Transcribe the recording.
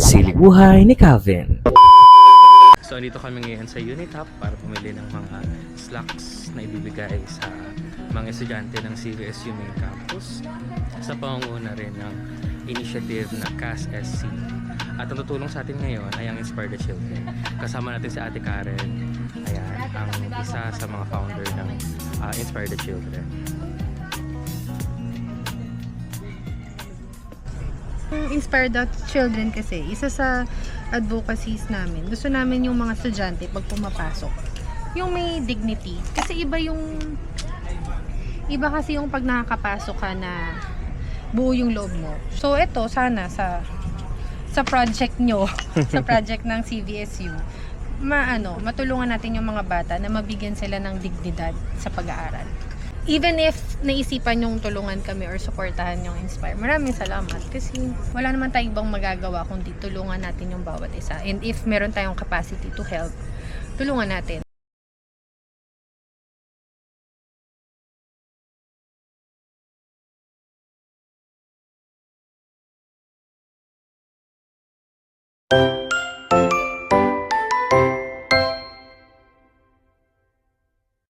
Silid Buhay ni Calvin. So, andito kami ngayon sa Unitap para pumili ng mga slacks na ibibigay sa mga estudyante ng CVSU Main Campus sa pangunguna rin ng initiative na CAS SC. At ang tutulong sa atin ngayon ay ang Inspire the Children. Kasama natin si Ate Karen, ayan, ang isa sa mga founder ng Inspire the Children. Inspire the Children kasi, isa sa advocacies namin. Gusto namin yung mga estudyante pag pumapasok, yung may dignity. Kasi iba kasi yung pag nakakapasok ka na buo yung loob mo. So ito, sana sa project nyo, sa project ng CVSU, matulungan natin yung mga bata na mabigyan sila ng dignidad sa pag-aaral. Even if naisipan yung tulungan kami or suportahan yung Inspire, maraming salamat kasi wala naman tayong ibang magagawa kundi tulungan natin yung bawat isa. And if meron tayong capacity to help, tulungan natin.